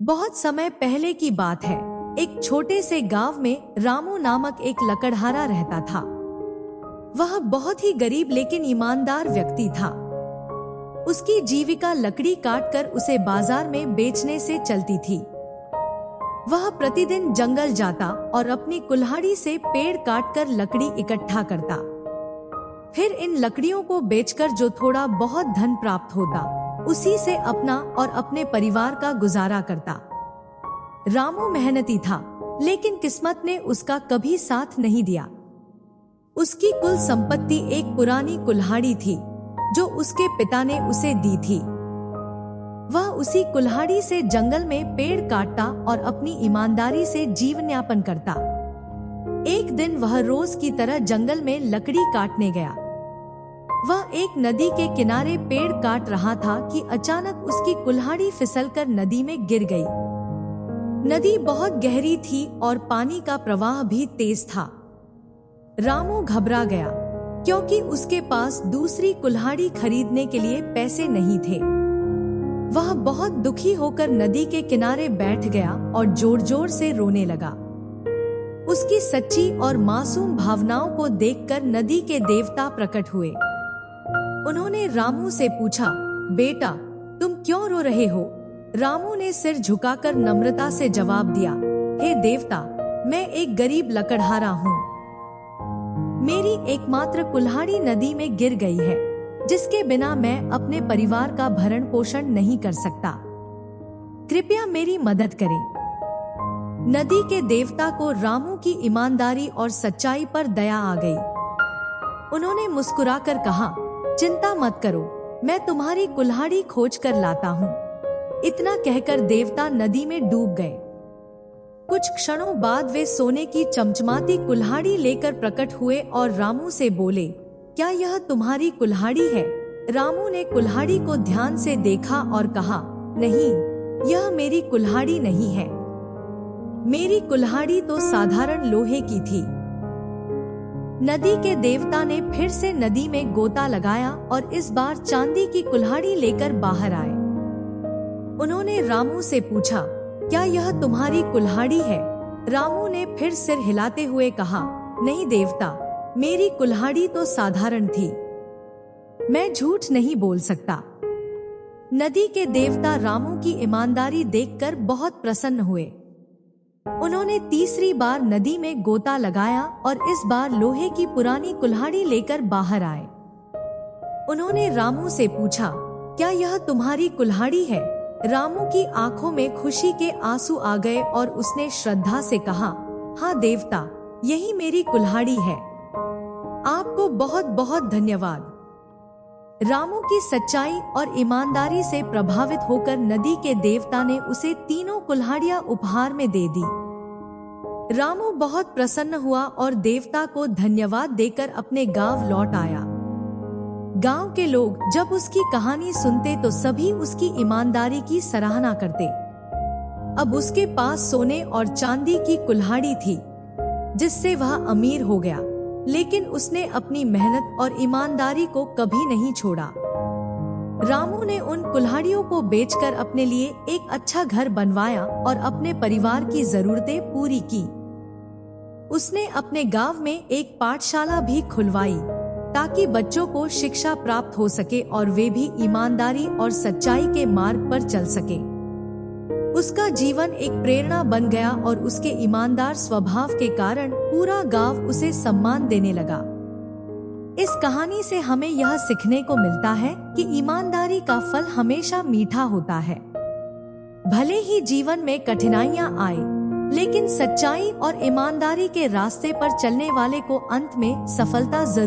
बहुत समय पहले की बात है। एक छोटे से गांव में रामू नामक एक लकड़हारा रहता था। वह बहुत ही गरीब लेकिन ईमानदार व्यक्ति था। उसकी जीविका लकड़ी काटकर उसे बाजार में बेचने से चलती थी। वह प्रतिदिन जंगल जाता और अपनी कुल्हाड़ी से पेड़ काटकर लकड़ी इकट्ठा करता। फिर इन लकड़ियों को बेचकर जो थोड़ा बहुत धन प्राप्त होता, उसी से अपना और अपने परिवार का गुजारा करता। रामू मेहनती था, लेकिन किस्मत ने उसका कभी साथ नहीं दिया। उसकी कुल संपत्ति एक पुरानी कुल्हाड़ी थी, जो उसके पिता ने उसे दी थी। वह उसी कुल्हाड़ी से जंगल में पेड़ काटता और अपनी ईमानदारी से जीवन यापन करता। एक दिन वह रोज की तरह जंगल में लकड़ी काटने गया। वह एक नदी के किनारे पेड़ काट रहा था कि अचानक उसकी कुल्हाड़ी फिसलकर नदी में गिर गई। नदी बहुत गहरी थी और पानी का प्रवाह भी तेज था। रामू घबरा गया, क्योंकि उसके पास दूसरी कुल्हाड़ी खरीदने के लिए पैसे नहीं थे। वह बहुत दुखी होकर नदी के किनारे बैठ गया और जोर जोर से रोने लगा। उसकी सच्ची और मासूम भावनाओं को देखकर नदी के देवता प्रकट हुए। उन्होंने रामू से पूछा, बेटा, तुम क्यों रो रहे हो? रामू ने सिर झुकाकर नम्रता से जवाब दिया, हे देवता, मैं एक गरीब लकड़हारा हूँ। मेरी एकमात्र कुल्हाड़ी नदी में गिर गई है, जिसके बिना मैं अपने परिवार का भरण पोषण नहीं कर सकता। कृपया मेरी मदद करें। नदी के देवता को रामू की ईमानदारी और सच्चाई पर दया आ गई। उन्होंने मुस्कुराकर कहा, चिंता मत करो, मैं तुम्हारी कुल्हाड़ी खोज कर लाता हूँ। इतना कहकर देवता नदी में डूब गए। कुछ क्षणों बाद वे सोने की चमचमाती कुल्हाड़ी लेकर प्रकट हुए और रामू से बोले, क्या यह तुम्हारी कुल्हाड़ी है? रामू ने कुल्हाड़ी को ध्यान से देखा और कहा, नहीं, यह मेरी कुल्हाड़ी नहीं है। मेरी कुल्हाड़ी तो साधारण लोहे की थी। नदी के देवता ने फिर से नदी में गोता लगाया और इस बार चांदी की कुल्हाड़ी लेकर बाहर आए। उन्होंने रामू से पूछा, क्या यह तुम्हारी कुल्हाड़ी है? रामू ने फिर सिर हिलाते हुए कहा, नहीं देवता, मेरी कुल्हाड़ी तो साधारण थी। मैं झूठ नहीं बोल सकता। नदी के देवता रामू की ईमानदारी देखकर बहुत प्रसन्न हुए। उन्होंने तीसरी बार नदी में गोता लगाया और इस बार लोहे की पुरानी कुल्हाड़ी लेकर बाहर आए। उन्होंने रामू से पूछा, क्या यह तुम्हारी कुल्हाड़ी है? रामू की आंखों में खुशी के आंसू आ गए और उसने श्रद्धा से कहा, हाँ देवता, यही मेरी कुल्हाड़ी है। आपको बहुत बहुत धन्यवाद। रामू की सच्चाई और ईमानदारी से प्रभावित होकर नदी के देवता ने उसे तीनों कुल्हाड़ियां उपहार में दे दी। रामू बहुत प्रसन्न हुआ और देवता को धन्यवाद देकर अपने गांव लौट आया। गांव के लोग जब उसकी कहानी सुनते तो सभी उसकी ईमानदारी की सराहना करते। अब उसके पास सोने और चांदी की कुल्हाड़ी थी, जिससे वह अमीर हो गया, लेकिन उसने अपनी मेहनत और ईमानदारी को कभी नहीं छोड़ा। रामू ने उन कुल्हाड़ियों को बेचकर अपने लिए एक अच्छा घर बनवाया और अपने परिवार की जरूरतें पूरी की। उसने अपने गांव में एक पाठशाला भी खुलवाई, ताकि बच्चों को शिक्षा प्राप्त हो सके और वे भी ईमानदारी और सच्चाई के मार्ग पर चल सके। उसका जीवन एक प्रेरणा बन गया और उसके ईमानदार स्वभाव के कारण पूरा गांव उसे सम्मान देने लगा। इस कहानी से हमें यह सीखने को मिलता है कि ईमानदारी का फल हमेशा मीठा होता है। भले ही जीवन में कठिनाइयां आए, लेकिन सच्चाई और ईमानदारी के रास्ते पर चलने वाले को अंत में सफलता जरूर